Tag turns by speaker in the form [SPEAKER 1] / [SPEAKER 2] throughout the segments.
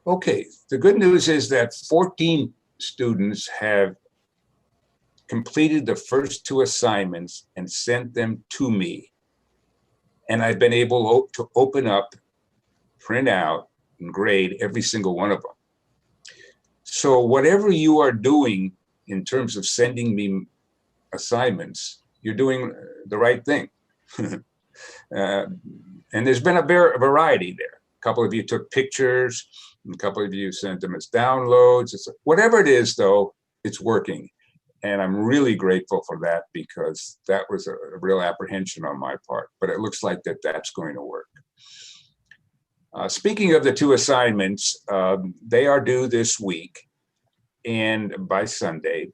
[SPEAKER 1] Okay, the good news is that 14 students have completed the first 2 assignments and sent them to me. And I've been able to open up, print out, and grade every single one of them. So whatever you are doing in terms of sending me assignments, you're doing the right thing. And there's been a variety there. A couple of you took pictures, and a couple of you sent them as downloads. Whatever it is, though, it's working. And I'm really grateful for that, because that was a real apprehension on my part. But it looks like that's going to work. Speaking of the 2 assignments, they are due this week and by Sunday.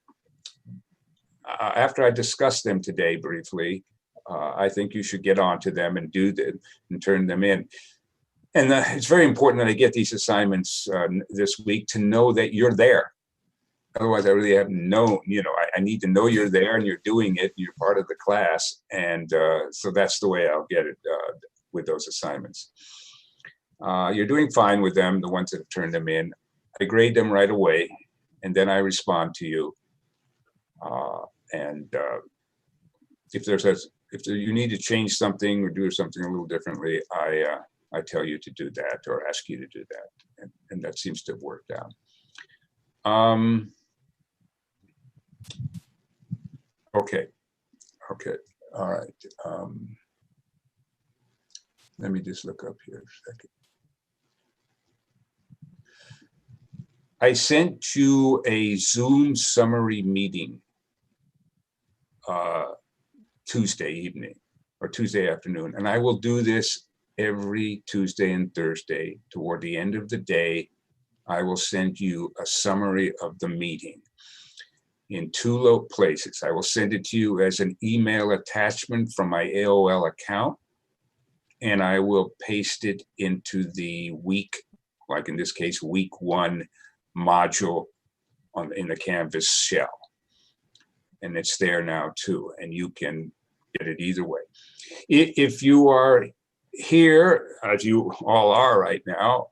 [SPEAKER 1] After I discuss them today briefly, I think you should get on to them and do them and turn them in. And it's very important that I get these assignments this week to know that you're there. Otherwise, I really have no, I need to know you're there and you're doing it, you're part of the class. And so that's the way I'll get it with those assignments. You're doing fine with them, the ones that have turned them in. I grade them right away, and then I respond to you. If you need to change something or do something a little differently, I tell you to do that or ask you to do that, and that seems to have worked out. Okay, all right. Let me just look up here a second. I sent you a Zoom summary meeting Tuesday evening or Tuesday afternoon, and I will do this every Tuesday and Thursday. Toward the end of the day, I will send you a summary of the meeting in 2 places. I will send it to you as an email attachment from my AOL account, and I will paste it into the week, like in this case, week 1 module in the Canvas shell. And it's there now too, and you can get it either way. If you are here, as you all are right now,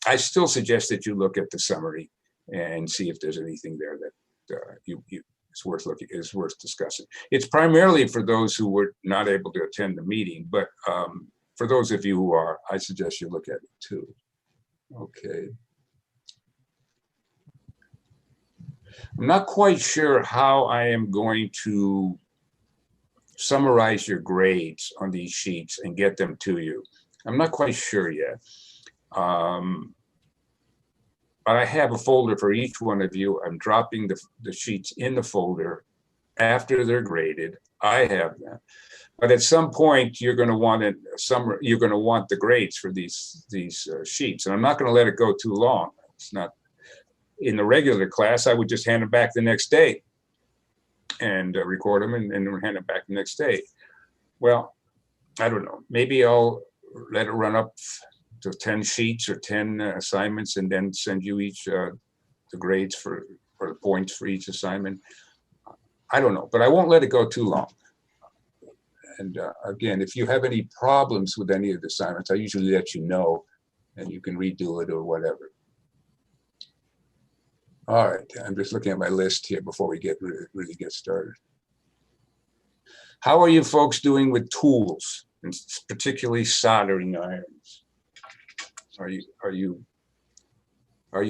[SPEAKER 1] I still suggest that you look at the summary and see if there's anything there that is worth discussing. It's primarily for those who were not able to attend the meeting, but for those of you who are, I suggest you look at it too. Okay. I'm not quite sure how I am going to summarize your grades on these sheets and get them to you. I'm not quite sure yet. But I have a folder for each one of you. I'm dropping the sheets in the folder after they're graded. I have them. But at some point, you're going to want the grades for these sheets, and I'm not going to let it go too long. It's not in the regular class. I would just hand them back the next day and record them and hand them back the next day. Well, I don't know. Maybe I'll let it run up to 10 sheets or 10 assignments, and then send you each the grades or the points for each assignment. I don't know, but I won't let it go too long. And again, if you have any problems with any of the assignments, I usually let you know, and you can redo it or whatever. All right, I'm just looking at my list here before we really get started. How are you folks doing with tools, and particularly soldering irons? Are you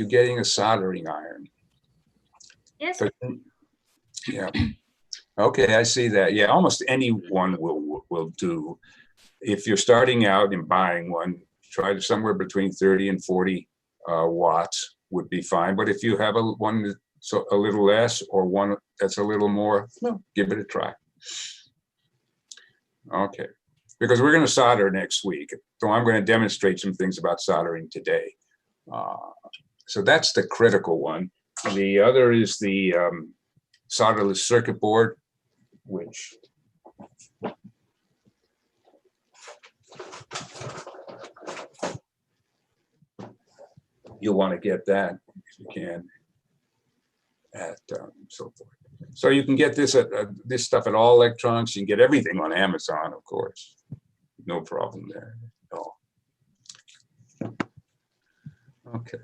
[SPEAKER 1] getting a soldering iron?
[SPEAKER 2] Yes.
[SPEAKER 1] Yeah. Okay, I see that. Yeah, almost anyone will do. If you're starting out and buying one, try to somewhere between 30 and 40 watts would be fine. But if you have one that's a little less or one that's a little more, well, give it a try. Okay, because we're going to solder next week. So I'm going to demonstrate some things about soldering today. So that's the critical one. The other is the solderless circuit board, which you'll want to get that if you can at so forth. So you can get this stuff at all electronics. You can get everything on Amazon, of course. No problem there at all. Okay.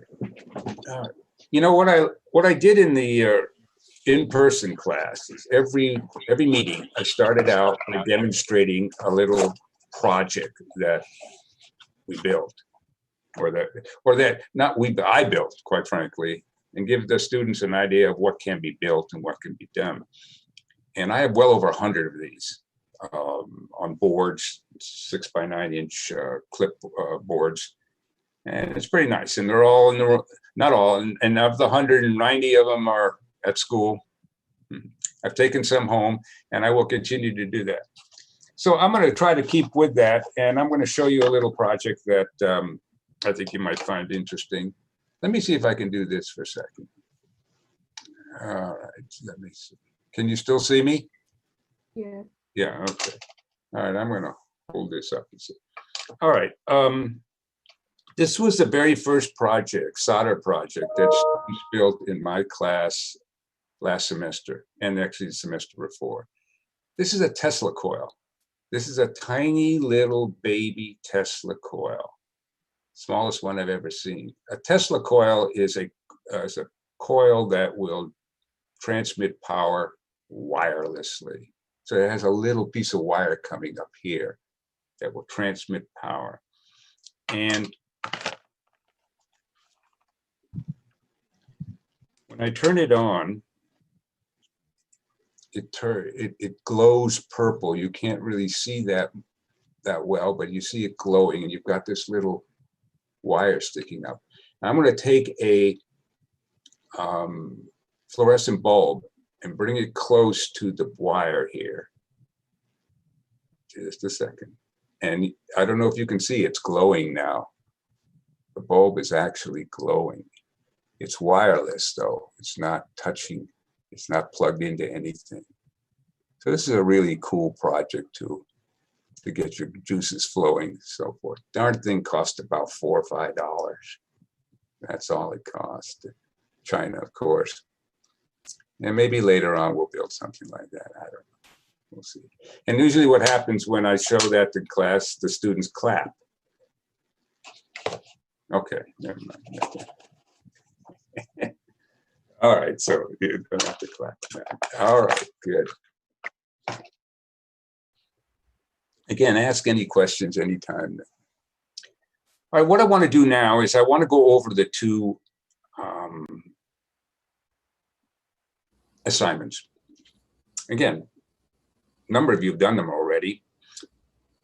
[SPEAKER 1] All right. You know what I did in the in-person classes, every meeting, I started out by demonstrating a little project that we built, or that not we, I built, quite frankly, and give the students an idea of what can be built and what can be done. And I have well over 100 of these on boards, 6x9-inch clip boards. And it's pretty nice. And they're all in the, not all, and of the 190 of them are at school. I've taken some home, and I will continue to do that. So I'm going to try to keep with that, and I'm going to show you a little project that I think you might find interesting. Let me see if I can do this for a second. All right, let me see. Can you still see me?
[SPEAKER 2] Yeah.
[SPEAKER 1] Yeah, okay. All right, I'm going to hold this up and see. All right. This was the very first project, solder project, that's built in my class last semester, and actually the semester before. This is a Tesla coil. This is a tiny little baby Tesla coil, smallest one I've ever seen. A Tesla coil is a coil that will transmit power wirelessly. So it has a little piece of wire coming up here that will transmit power. And when I turn it on, it glows purple. You can't really see that well, but you see it glowing, and you've got this little wire sticking up. Now I'm going to take a fluorescent bulb and bring it close to the wire here. Just a second. And I don't know if you can see, it's glowing now. The bulb is actually glowing. It's wireless, though. It's not touching. It's not plugged into anything. So this is a really cool project to get your juices flowing and so forth. Darn thing cost about $4 or $5. That's all it cost. China, of course. And maybe later on we'll build something like that. I don't know. We'll see. And usually what happens when I show that to class, the students clap. Okay, never mind. All right, so you don't have to clap. All right, good. Again, ask any questions anytime. All right, what I want to do now is I want to go over the two assignments. Again, a number of you have done them already,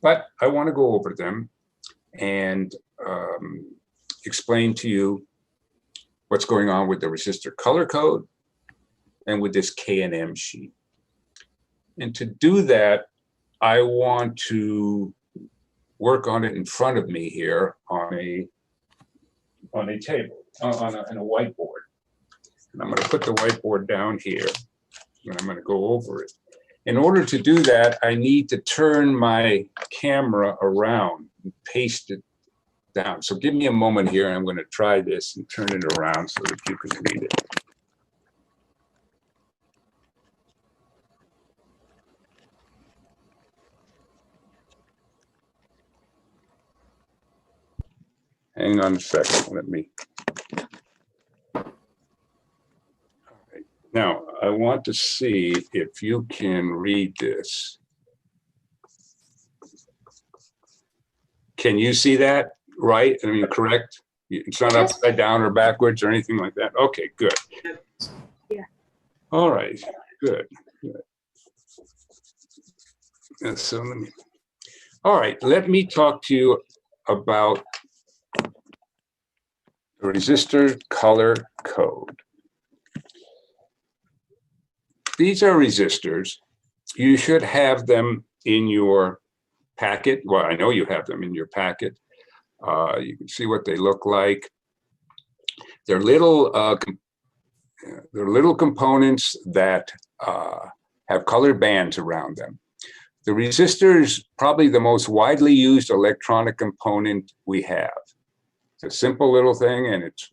[SPEAKER 1] but I want to go over them and explain to you what's going on with the resistor color code and with this K&M sheet. And to do that, I want to work on it in front of me here on a table, on a whiteboard. And I'm going to put the whiteboard down here, and I'm going to go over it. In order to do that, I need to turn my camera around and paste it down. So give me a moment here, and I'm going to try this and turn it around so that you can read it. Hang on a second, let me. All right. Now, I want to see if you can read this. Can you see that right? I mean, correct? It's not
[SPEAKER 2] Yes.
[SPEAKER 1] upside down or backwards or anything like that? Okay, good.
[SPEAKER 2] Yeah.
[SPEAKER 1] All right, good. And so all right, let me talk to you about the resistor color code. These are resistors. You should have them in your packet. Well, I know you have them in your packet. You can see what they look like. They're little components that have colored bands around them. The resistor is probably the most widely used electronic component we have. It's a simple little thing, and it's,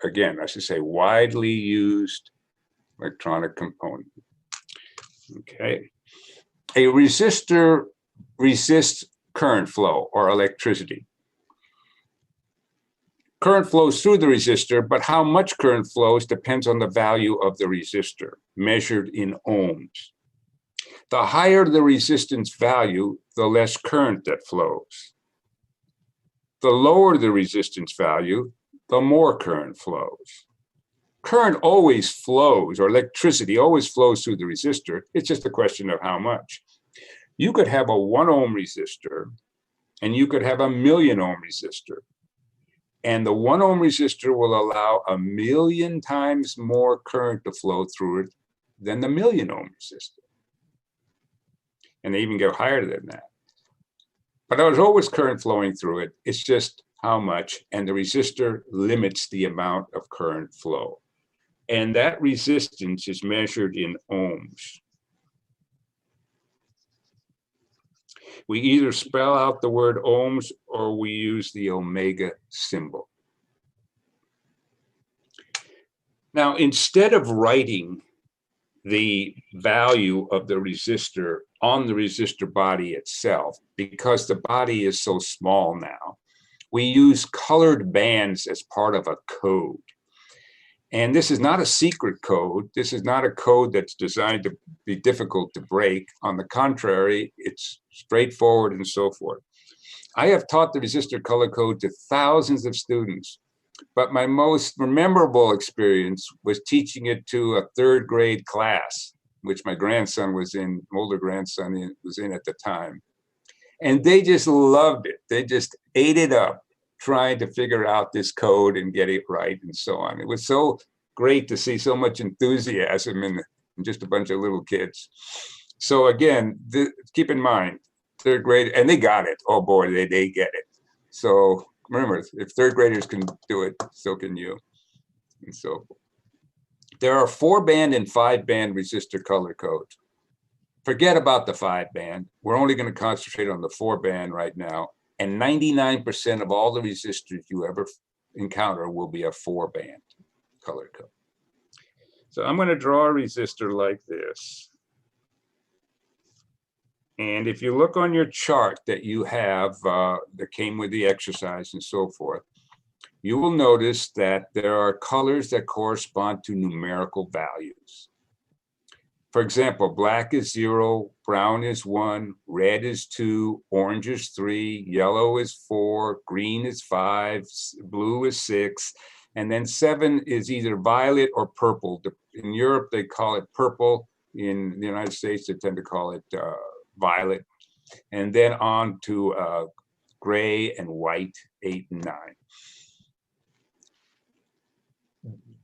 [SPEAKER 1] again, I should say, widely used electronic component. Okay. A resistor resists current flow or electricity. Current flows through the resistor, but how much current flows depends on the value of the resistor, measured in ohms. The higher the resistance value, the less current that flows. The lower the resistance value, the more current flows. Current always flows, or electricity always flows through the resistor. It's just a question of how much. You could have a 1 ohm resistor, and you could have a 1,000,000 ohm resistor. And the 1 ohm resistor will allow 1,000,000 times more current to flow through it than the 1,000,000 ohm resistor. And they even go higher than that. But there's always current flowing through it. It's just how much, and the resistor limits the amount of current flow. And that resistance is measured in ohms. We either spell out the word ohms or we use the omega symbol. Now, instead of writing the value of the resistor on the resistor body itself, because the body is so small now, we use colored bands as part of a code. And this is not a secret code. This is not a code that's designed to be difficult to break. On the contrary, it's straightforward and so forth. I have taught the resistor color code to thousands of students, but my most memorable experience was teaching it to a 3rd grade class, which my grandson was in, older grandson was in at the time. And they just loved it. They just ate it up, trying to figure out this code and get it right and so on. It was so great to see so much enthusiasm in just a bunch of little kids. So again, keep in mind, 3rd grade, and they got it. Oh boy, they get it. So remember, if 3rd graders can do it, so can you. And so there are 4-band and 5-band resistor color codes. Forget about the 5-band. We're only going to concentrate on the 4-band right now. And 99% of all the resistors you ever encounter will be a 4-band color code. So I'm going to draw a resistor like this. And if you look on your chart that you have that came with the exercise and so forth, you will notice that there are colors that correspond to numerical values. For example, black is 0, brown is 1, red is 2, orange is 3, yellow is 4, green is 5, blue is 6, and then 7 is either violet or purple. In Europe, they call it purple. In the United States, they tend to call it violet. And then on to gray and white, 8 and 9.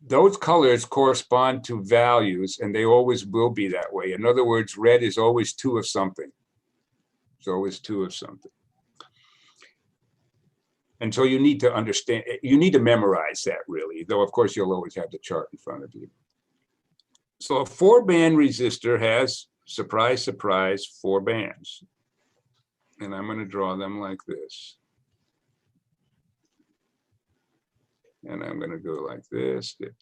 [SPEAKER 1] Those colors correspond to values, and they always will be that way. In other words, red is always 2 of something. It's always 2 of something. And so you need to understand, you need to memorize that really, though of course you'll always have the chart in front of you. So a 4-band resistor has, surprise, surprise, 4 bands. And I'm going to draw them like this. And I'm going to go like this. And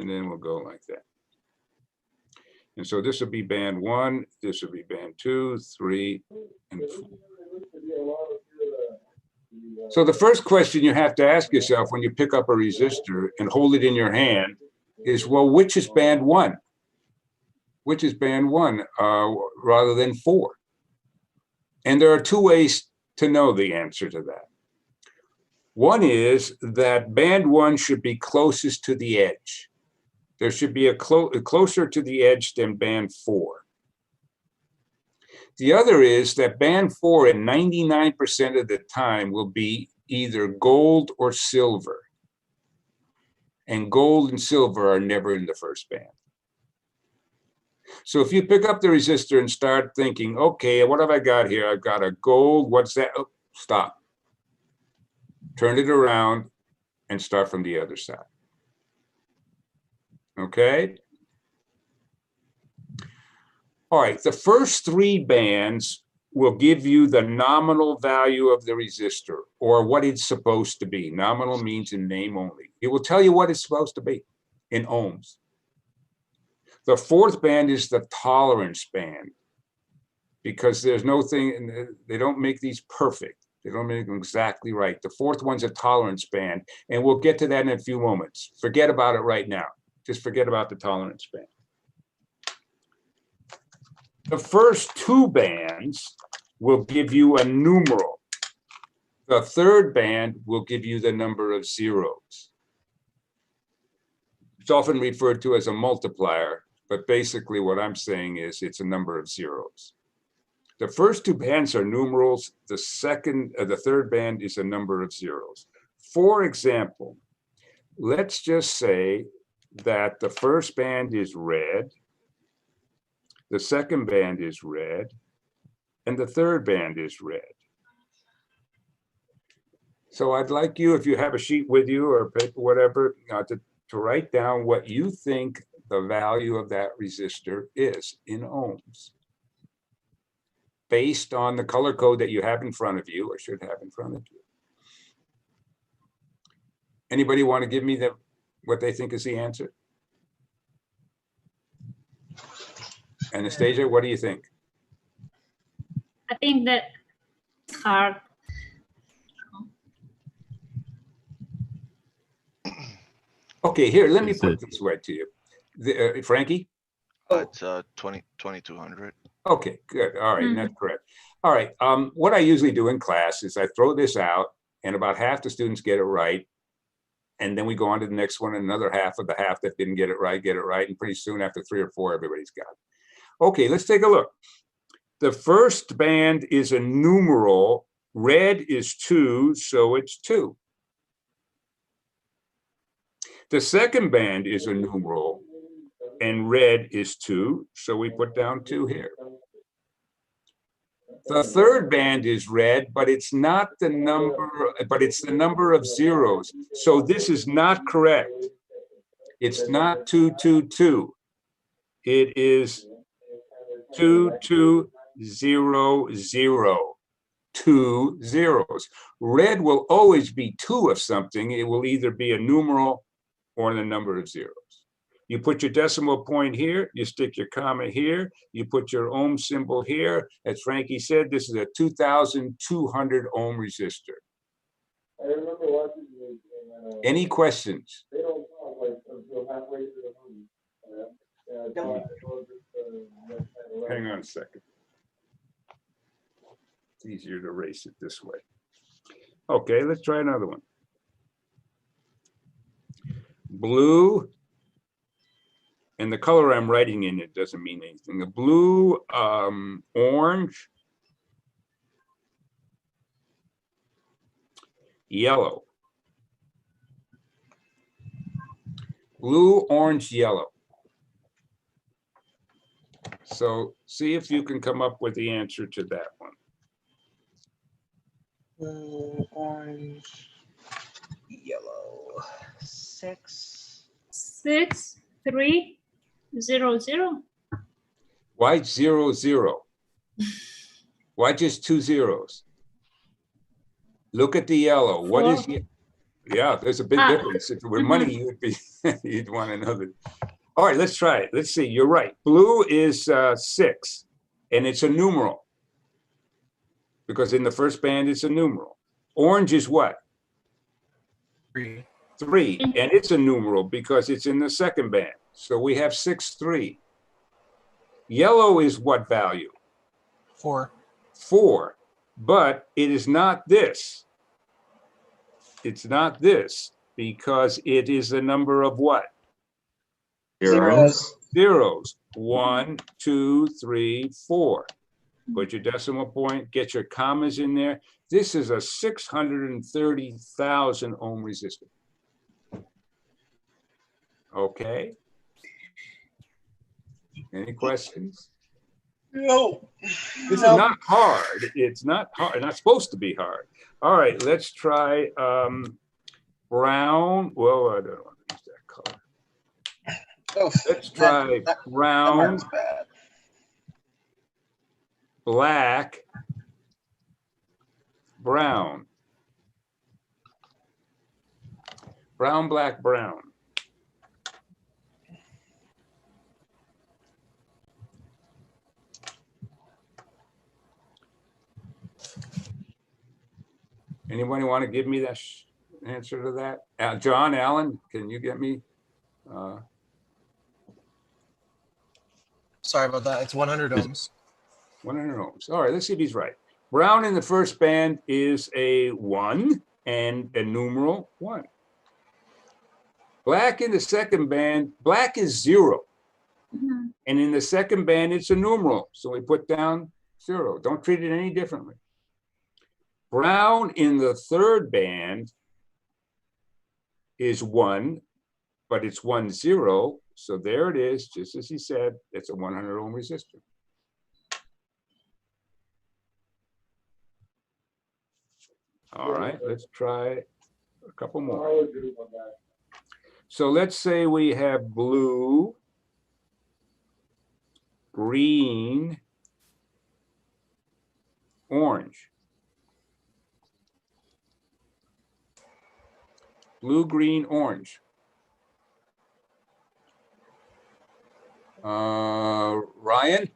[SPEAKER 1] then we'll go like that. And so this will be band 1, this will be band 2, 3, and 4. So the first question you have to ask yourself when you pick up a resistor and hold it in your hand is, well, which is band 1? Which is band 1 rather than 4? And there are 2 ways to know the answer to that. One is that band 1 should be closest to the edge. There should be a closer to the edge than band 4. The other is that band 4 at 99% of the time will be either gold or silver. And gold and silver are never in the first band. So if you pick up the resistor and start thinking, okay, what have I got here? I've got a gold, what's that? Oh, stop. Turn it around and start from the other side. Okay? All right, the first 3 bands will give you the nominal value of the resistor, or what it's supposed to be. Nominal means in name only. It will tell you what it's supposed to be in ohms. The 4th band is the tolerance band. because there's no thing, they don't make these perfect. They don't make them exactly right. The fourth one's a tolerance band, and we'll get to that in a few moments. Forget about it right now. Just forget about the tolerance band. The first two bands will give you a numeral. The third band will give you the number of zeros. It's often referred to as a multiplier, but basically what I'm saying is it's a number of zeros. The first two bands are numerals. The third band is a number of zeros. For example, let's just say that the first band is red, the second band is red, and the third band is red. So I'd like you, if you have a sheet with you or paper, whatever, to write down what you think the value of that resistor is in ohms, based on the color code that you have in front of you, or should have in front of you. Anybody want to give me what they think is the answer? Anastasia, what do you think?
[SPEAKER 3] I think that it's hard.
[SPEAKER 1] Okay, here, let me put it this way to you. Frankie?
[SPEAKER 4] It's 2200.
[SPEAKER 1] Okay, good. All right, that's correct. All right, what I usually do in class is I throw this out, and about half the students get it right. And then we go on to the next one, and another half of the half that didn't get it right, and pretty soon after 3 or 4, everybody's got it. Okay, let's take a look. The first band is a numeral. Red is 2, so it's 2. The second band is a numeral, and red is 2, so we put down 2 here. The third band is red, but it's not the number, but it's the number of zeros. So this is not correct. It's not 222. It is 2200. 2 zeros. Red will always be 2 of something. It will either be a numeral or the number of zeros. You put your decimal point here, you stick your comma here, you put your ohm symbol here. As Frankie said, this is a 2,200 ohm resistor. Any questions? Hang on a second. It's easier to erase it this way. Okay, let's try another one. Blue, and the color I'm writing in it doesn't mean anything. The blue, orange, yellow. Blue, orange, yellow. So see if you can come up with the answer to that one.
[SPEAKER 5] Blue, orange, yellow. 6.
[SPEAKER 3] 6 3 0 0.
[SPEAKER 1] Why 0 0? Why just 2 zeros? Look at the yellow. What is it? Yeah, there's a big difference. If it were money, you'd be you'd want another. All right, let's try it. Let's see. You're right. Blue is 6, and it's a numeral because in the first band it's a numeral. Orange is what?
[SPEAKER 5] 3.
[SPEAKER 1] 3, and it's a numeral because it's in the second band. So we have 6 3. Yellow is what value?
[SPEAKER 5] 4.
[SPEAKER 1] 4, but it is not this. It's not this because it is the number of what?
[SPEAKER 5] Zeros.
[SPEAKER 1] Zeros. 1 2 3 4. Put your decimal point, get your commas in there. This is a 630,000 ohm resistor. Okay. Any questions?
[SPEAKER 5] No.
[SPEAKER 1] This is not hard. It's not hard. Not supposed to be hard. All right, let's try brown. Well, I don't want to use that color.
[SPEAKER 5] Oh,
[SPEAKER 1] Let's try brown,
[SPEAKER 5] That's bad.
[SPEAKER 1] black, brown. Brown, black, brown. Anybody want to give me that answer to that? John, Alan, can you get me?
[SPEAKER 5] Sorry about that. It's 100 ohms.
[SPEAKER 1] 100 ohms. All right, let's see if he's right. Brown in the first band is a 1 and a numeral 1. Black in the second band, black is 0.
[SPEAKER 3] Mhm.
[SPEAKER 1] And in the second band, it's a numeral. So we put down 0. Don't treat it any differently. Brown in the third band is 1, but it's 1, 0. So there it is, just as he said, it's a 100 ohm resistor. All right, let's try a couple more. So let's say we have blue, green, orange. Blue, green, orange. Ryan,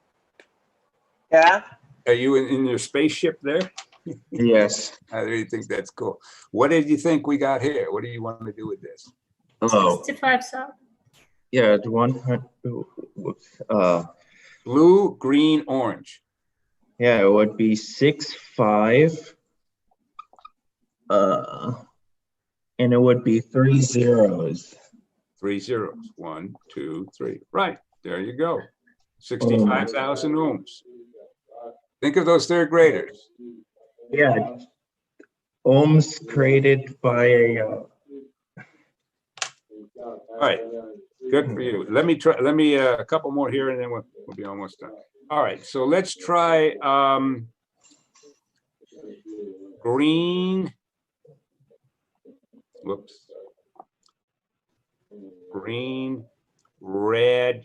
[SPEAKER 6] Yeah.
[SPEAKER 1] are you in your spaceship there?
[SPEAKER 7] Yes.
[SPEAKER 1] I really think that's cool. What did you think we got here? What do you want to do with this?
[SPEAKER 7] Oh,
[SPEAKER 3] 65,000.
[SPEAKER 7] yeah, the 100.
[SPEAKER 1] Blue, green, orange.
[SPEAKER 7] Yeah, it would be 6, 5. And it would be 3 zeros.
[SPEAKER 1] 3 zeros. 1, 2, 3. Right. There you go. 65,000 ohms. Think of those third graders.
[SPEAKER 7] Yeah. Ohms created by a.
[SPEAKER 1] All right. Good for you. Let me try. Let me a couple more here, and then we'll be almost done. All right. So let's try green. Whoops. Green, red,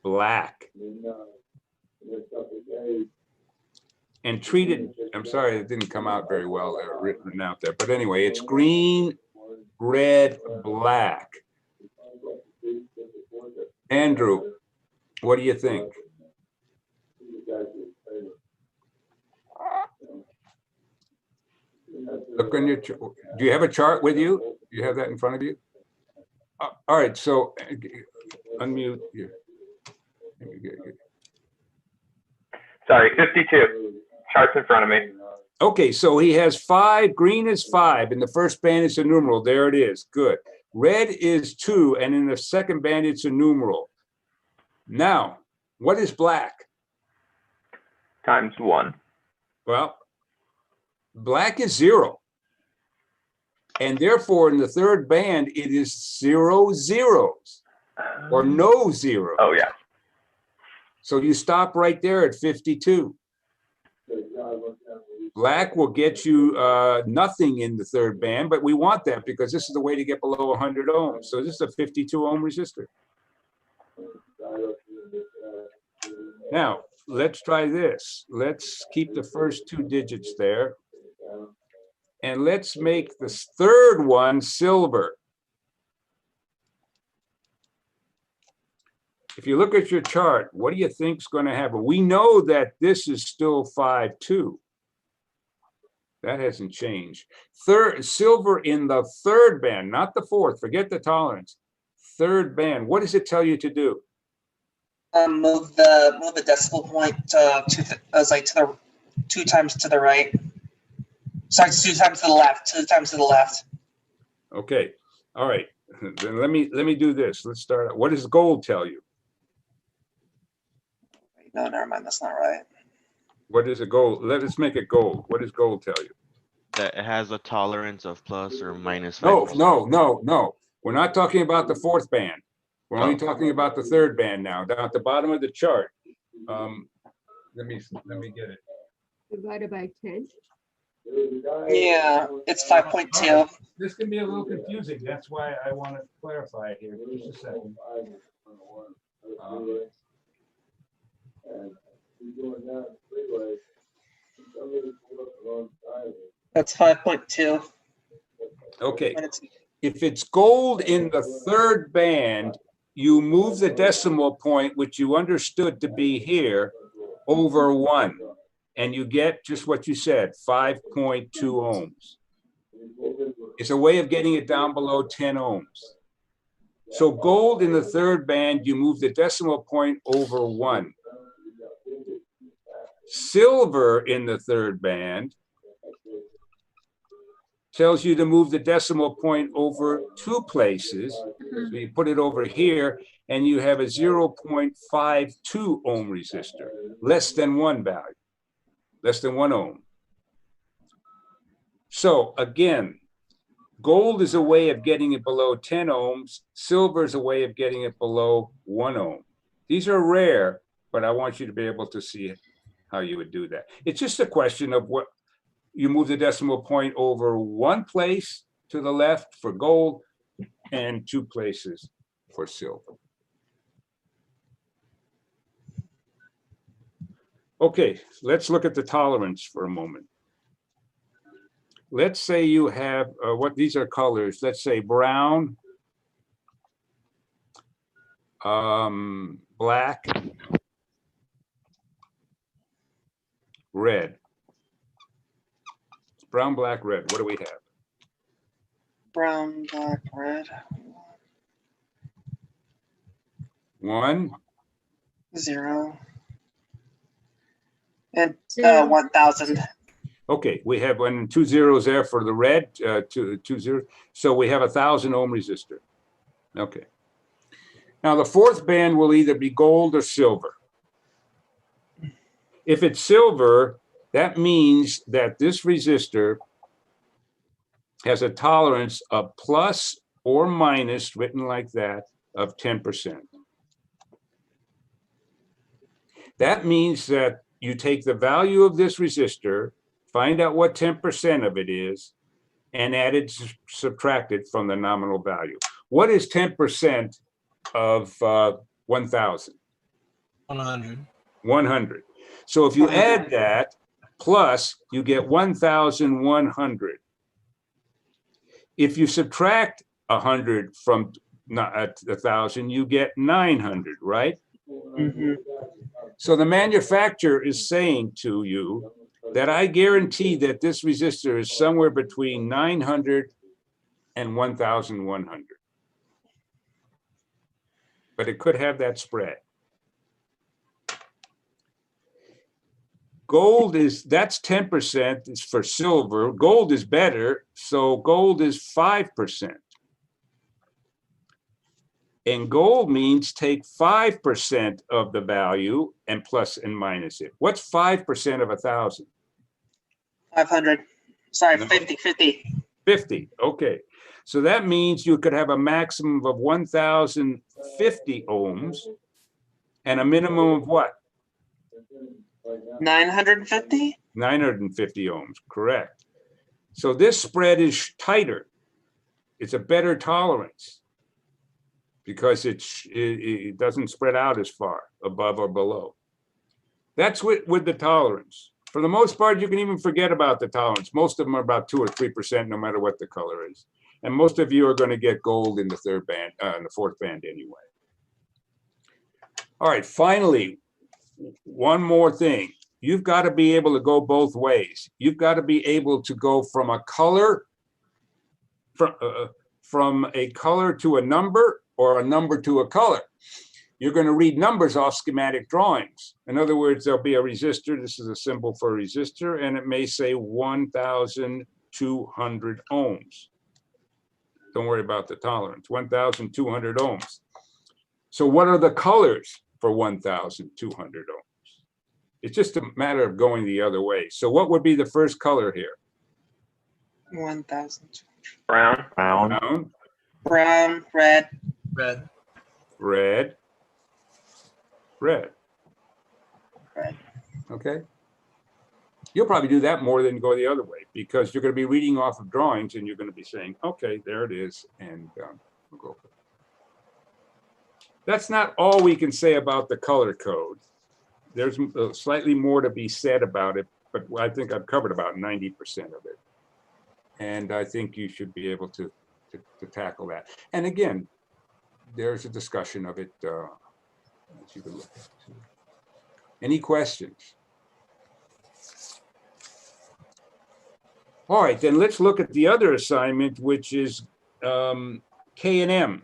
[SPEAKER 1] black. And treat it, I'm sorry, it didn't come out very well written out there. But anyway, it's green, red, black. Andrew, what do you think? Look on your, do you have a chart with you? Do you have that in front of you? All right, so unmute here.
[SPEAKER 8] Sorry, 52. Chart's in front of me.
[SPEAKER 1] Okay, so he has 5, green is 5, and the first band is a numeral. There it is, good. Red is 2, and in the second band, it's a numeral. Now, what is black?
[SPEAKER 8] Times 1.
[SPEAKER 1] Well, black is 0. And therefore, in the third band, it is 0 zeros, or no zero.
[SPEAKER 8] Oh, yeah.
[SPEAKER 1] So you stop right there at 52. Black will get you nothing in the third band, but we want that because this is the way to get below 100 ohms. So this is a 52 ohm resistor. Now, let's try this. Let's keep the first 2 digits there. And let's make the third one silver. If you look at your chart, what do you think is going to happen? We know that this is still 5-2. That hasn't changed. Silver in the third band, not the fourth. Forget the tolerance. Third band. What does it tell you to do?
[SPEAKER 6] Move the decimal point to the 2 times to the right. Sorry, 2 times to the left. 2 times to the left.
[SPEAKER 1] Okay. All right. Then let me do this. Let's start. What does gold tell you?
[SPEAKER 6] No, never mind. That's not right.
[SPEAKER 1] What is a gold? Let's make it gold. What does gold tell you?
[SPEAKER 4] That it has a tolerance of plus or minus 5%.
[SPEAKER 1] No. We're not talking about the fourth band. We're only talking about the third band now. Down at the bottom of the chart. Let me get it.
[SPEAKER 2] Divided by 10.
[SPEAKER 6] Yeah, it's 5.2.
[SPEAKER 1] This can be a little confusing. That's why I want to clarify it here. Just a second.
[SPEAKER 6] That's 5.2.
[SPEAKER 1] Okay. If it's gold in the third band, you move the decimal point, which you understood to be here, over 1. and you get just what you said, 5.2 ohms. It's a way of getting it down below 10 ohms. So gold in the third band, you move the decimal point over 1. Silver in the third band tells you to move the decimal point over 2 places. So you put it over here, and you have a 0.52 ohm resistor, less than 1 value, less than 1 ohm. So again, gold is a way of getting it below 10 ohms. Silver is a way of getting it below 1 ohm. These are rare, but I want you to be able to see how you would do that. It's just a question of what you move the decimal point over 1 place to the left for gold and 2 places for silver. Okay, let's look at the tolerance for a moment. Let's say you have what these are colors. Let's say brown, black, red. Brown, black, red. What do we have?
[SPEAKER 6] Brown, black, red.
[SPEAKER 1] 1,
[SPEAKER 6] 0. And
[SPEAKER 3] 0.
[SPEAKER 6] 1000.
[SPEAKER 1] okay, we have 1 and 2 zeros there for the red, 2 0. So we have 1,000 ohm resistor. Okay. Now the fourth band will either be gold or silver. If it's silver, that means that this resistor has a tolerance of plus or minus, written like that, of 10%. That means that you take the value of this resistor, find out what 10% of it is, and add it, subtract it from the nominal value. What is 10% of 1,000?
[SPEAKER 5] 100.
[SPEAKER 1] 100. So if you add that, plus, you get 1,100. If you subtract 100 from 1,000, you get 900, right?
[SPEAKER 6] Mm-hmm.
[SPEAKER 1] So the manufacturer is saying to you that I guarantee that this resistor is somewhere between 900 and 1,100. But it could have that spread. Gold is, that's 10%, is for silver. Gold is better, so gold is 5%. And gold means take 5% of the value and plus and minus it. What's 5% of 1,000?
[SPEAKER 6] 500. Sorry,
[SPEAKER 1] No.
[SPEAKER 6] 50.
[SPEAKER 1] 50, okay. So that means you could have a maximum of 1,050 ohms and a minimum of what?
[SPEAKER 6] 950?
[SPEAKER 1] 950 ohms, correct. So this spread is tighter. It's a better tolerance because it doesn't spread out as far above or below. That's with the tolerance. For the most part, you can even forget about the tolerance. Most of them are about 2 or 3%, no matter what the color is. And most of you are going to get gold in the third band, in the fourth band anyway. All right, finally, one more thing. You've got to be able to go both ways. You've got to be able to go from a color, from a color to a number, or a number to a color. You're going to read numbers off schematic drawings. In other words, there'll be a resistor. This is a symbol for a resistor, and it may say 1,200 ohms. Don't worry about the tolerance, 1,200 ohms. So what are the colors for 1,200 ohms? It's just a matter of going the other way. So what would be the first color here?
[SPEAKER 6] 1,000.
[SPEAKER 8] Brown.
[SPEAKER 1] Brown,
[SPEAKER 6] Brown, red.
[SPEAKER 5] Red.
[SPEAKER 1] red, red.
[SPEAKER 6] Red.
[SPEAKER 1] Okay. You'll probably do that more than go the other way because you're going to be reading off of drawings and you're going to be saying, okay, there it is. And we'll go for it. That's not all we can say about the color code. There's slightly more to be said about it, but I think I've covered about 90% of it. And I think you should be able to tackle that. And again, there's a discussion of it that you can look at. Any questions? All right, then let's look at the other assignment, which is K and M.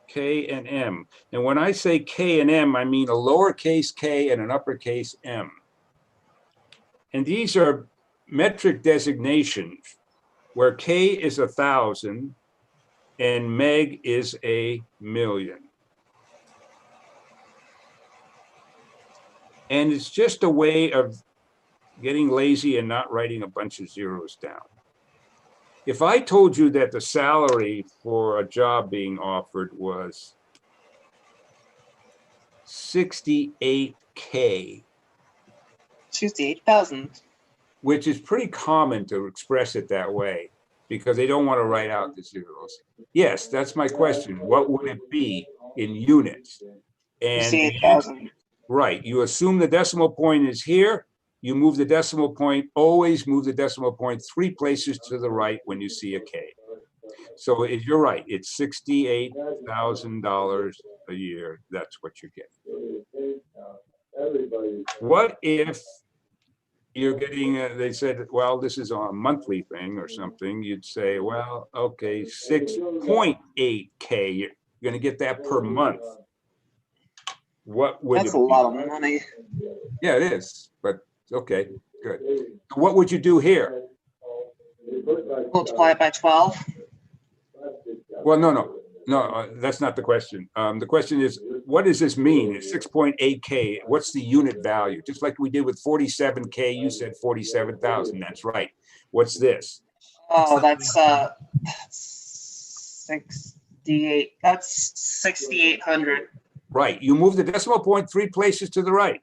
[SPEAKER 1] K and M. And when I say K and M, I mean a lowercase k and an uppercase m. And these are metric designations where K is 1,000 and meg is a million. And it's just a way of getting lazy and not writing a bunch of zeros down. If I told you that the salary for a job being offered was 68K,
[SPEAKER 6] 68,000.
[SPEAKER 1] which is pretty common to express it that way because they don't want to write out the zeros. Yes, that's my question. What would it be in units? And
[SPEAKER 6] 68,000.
[SPEAKER 1] right, you assume the decimal point is here. You move the decimal point, always move the decimal point 3 places to the right when you see a K. So you're right, it's $68,000 a year. That's what you're getting. What if you're getting, they said, well, this is a monthly thing or something. You'd say, well, okay, 6.8K. You're going to get that per month. What would
[SPEAKER 6] That's
[SPEAKER 1] it
[SPEAKER 6] a
[SPEAKER 1] be?
[SPEAKER 6] lot of money.
[SPEAKER 1] Yeah, it is, but okay, good. What would you do here?
[SPEAKER 6] Multiply it by 12.
[SPEAKER 1] Well, no, that's not the question. The question is, what does this mean? It's 6.8K. What's the unit value? Just like we did with 47K, you said 47,000. That's right. What's this?
[SPEAKER 6] Oh, that's 68. That's 6,800.
[SPEAKER 1] Right. You move the decimal point 3 places to the right.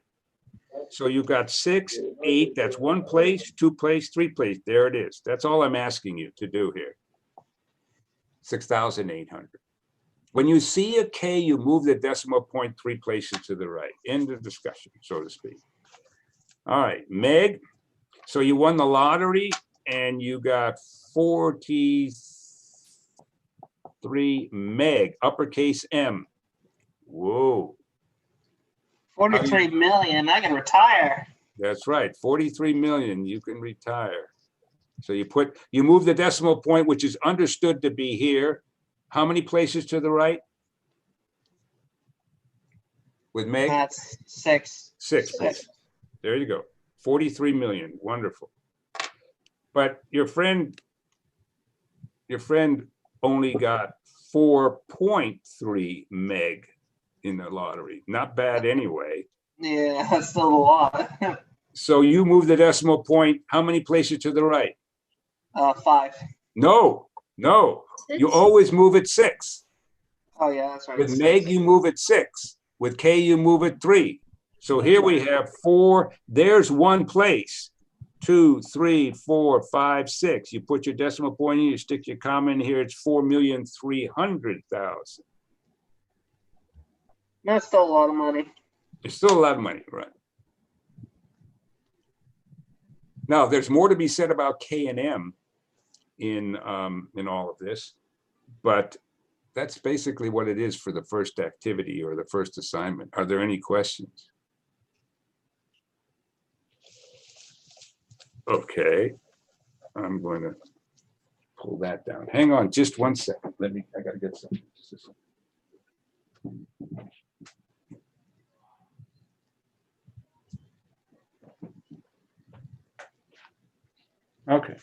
[SPEAKER 1] So you've got 6, 8. That's 1 place, 2 place, 3 place. There it is. That's all I'm asking you to do here. 6,800. When you see a K, you move the decimal point 3 places to the right. End of discussion, so to speak. All right, Meg. So you won the lottery and you got 43 meg, uppercase M. Whoa.
[SPEAKER 6] 43 million. I can retire.
[SPEAKER 1] That's right, 43 million, you can retire. So you move the decimal point, which is understood to be here. How many places to the right? With Meg?
[SPEAKER 6] That's 6.
[SPEAKER 1] 6 places. There you go. 43 million, wonderful. But your friend only got 4.3 meg in the lottery. Not bad anyway.
[SPEAKER 6] Yeah, that's still a lot.
[SPEAKER 1] So you move the decimal point, how many places to the right?
[SPEAKER 6] 5.
[SPEAKER 1] No. You always move it 6.
[SPEAKER 6] Oh, yeah, that's right.
[SPEAKER 1] With Meg, you move it 6. With K, you move it 3. So here we have 4. There's 1 place. 2, 3, 4, 5, 6. You put your decimal point in, you stick your comma in here, it's 4,300,000.
[SPEAKER 6] That's still a lot of money.
[SPEAKER 1] It's still a lot of money, right? Now, there's more to be said about K and M in all of this, but that's basically what it is for the first activity or the first assignment. Are there any questions? Okay, I'm going to pull that down. Hang on just 1 second. I gotta get something. Okay.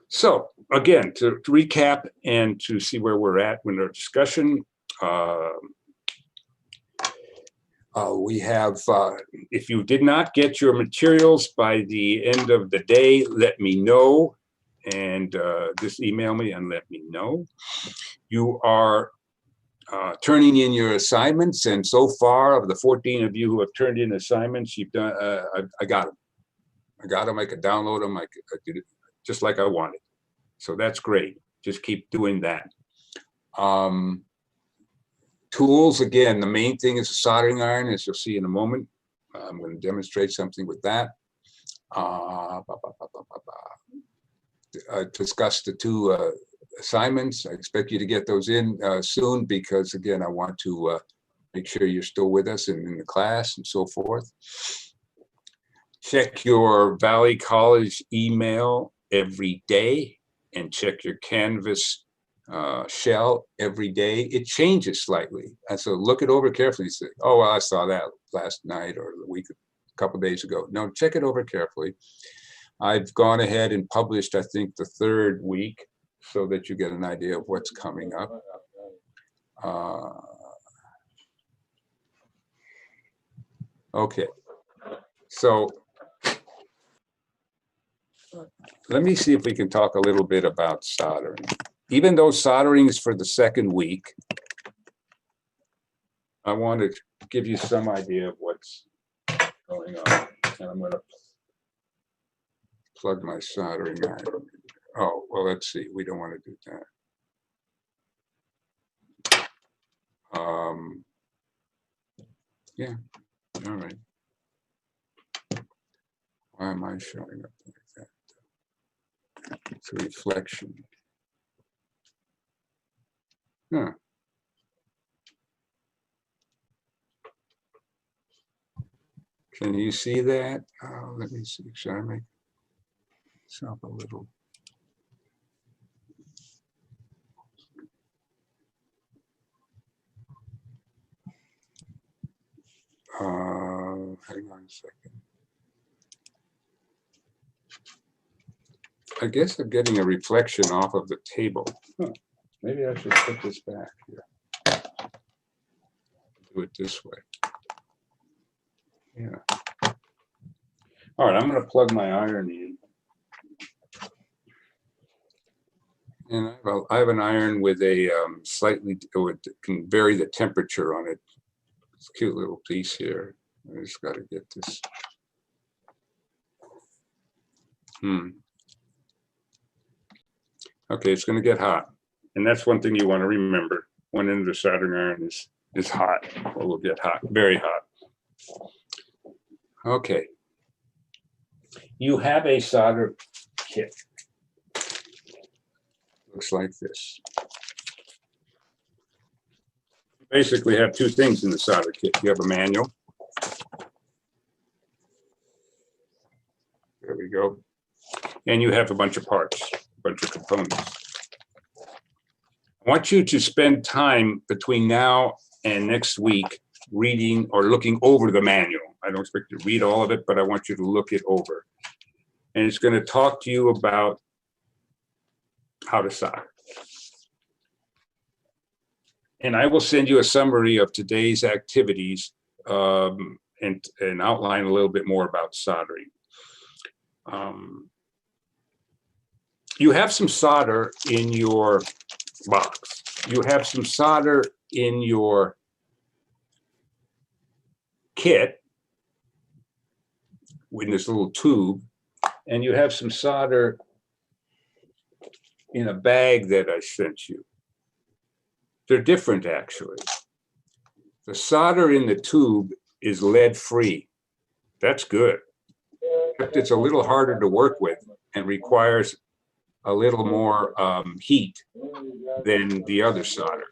[SPEAKER 1] So again, to recap and to see where we're at in our discussion, we have, if you did not get your materials by the end of the day, let me know and just email me and let me know. You are turning in your assignments, and so far of the 14 of you who have turned in assignments, you've done, I got them. I could download them. I did it just like I wanted. So that's great. Just keep doing that. Tools, again, the main thing is a soldering iron, as you'll see in a moment. I'm going to demonstrate something with that. Discuss the 2 assignments. I expect you to get those in soon because, again, I want to make sure you're still with us and in the class and so forth. check your Valley College email every day and check your Canvas shell every day. It changes slightly. And so look it over carefully and say, oh, well, I saw that last night or a couple days ago. No, check it over carefully. I've gone ahead and published, I think, the 3rd week so that you get an idea of what's coming up. Okay, so let me see if we can talk a little bit about soldering. Even though soldering is for the 2nd week, I want to give you some idea of what's going on. And I'm going to plug my soldering iron. Oh, well, let's see. We don't want to do that. Yeah, all right. Why am I showing up like that? It's a reflection. Huh. Can you see that? Oh, let me see. Should I make this up a little? Hang on a second. I guess I'm getting a reflection off of the table. Huh. Maybe I should put this back here. Do it this way. Yeah. All right, I'm going to plug my iron in. And I have an iron with a slightly, it can vary the temperature on it. It's a cute little piece here. I just got to get this. Okay, it's going to get hot. And that's one thing you want to remember. One end of the soldering iron is hot, or will get hot, very hot. Okay. You have a solder kit. Looks like this. Basically have 2 things in the solder kit. You have a manual. There we go. And you have a bunch of parts, a bunch of components. I want you to spend time between now and next week reading or looking over the manual. I don't expect you to read all of it, but I want you to look it over. And it's going to talk to you about how to solder. And I will send you a summary of today's activities and outline a little bit more about soldering. You have some solder in your box. You have some solder in your kit in this little tube, and you have some solder in a bag that I sent you. They're different, actually. The solder in the tube is lead-free. That's good. It's a little harder to work with and requires a little more heat than the other solder.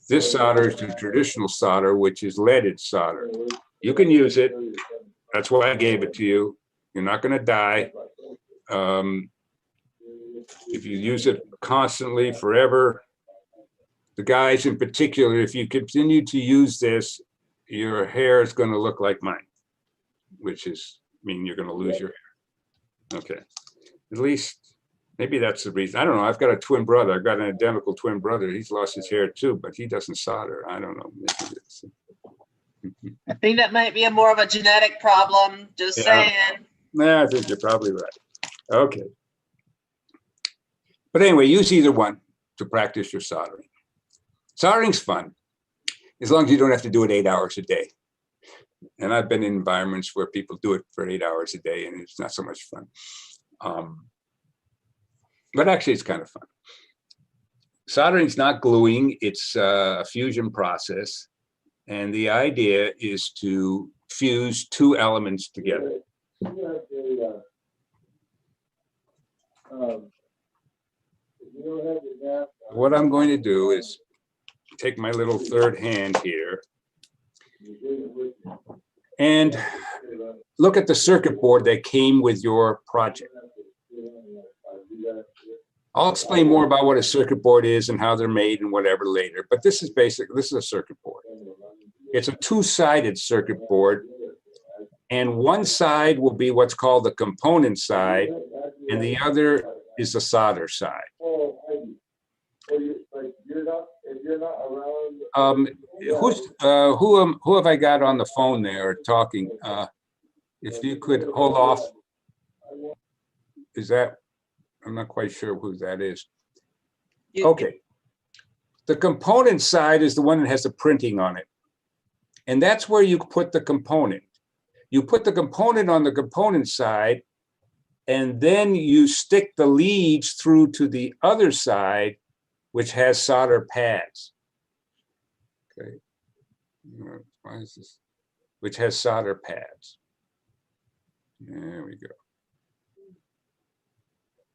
[SPEAKER 1] This solder is the traditional solder, which is leaded solder. You can use it. That's why I gave it to you. You're not going to die. If you use it constantly, forever, the guys in particular, if you continue to use this, your hair is going to look like mine, which is mean you're going to lose your hair. Okay. At least, maybe that's the reason. I don't know. I've got a twin brother. I've got an identical twin brother. He's lost his hair too, but he doesn't solder. I don't know. Maybe it's...
[SPEAKER 6] I think that might be a more of a genetic problem. Just saying.
[SPEAKER 1] Nah, I think you're probably right. Okay. But anyway, use either one to practice your soldering. Soldering's fun, as long as you don't have to do it 8 hours a day. And I've been in environments where people do it for 8 hours a day, and it's not so much fun. But actually, it's kind of fun. Soldering's not gluing, it's a fusion process. And the idea is to fuse 2 elements together. What I'm going to do is take my little third hand here and look at the circuit board that came with your project. I'll explain more about what a circuit board is and how they're made and whatever later, but this is a circuit board. It's a two-sided circuit board, and one side will be what's called the component side, and the other is the solder side. Who have I got on the phone there talking? If you could hold off. Is that, I'm not quite sure who that is. Okay. The component side is the one that has the printing on it. And that's where you put the component. You put the component on the component side, and then you stick the leads through to the other side, which has solder pads. Okay. Why is this? Which has solder pads. There we go.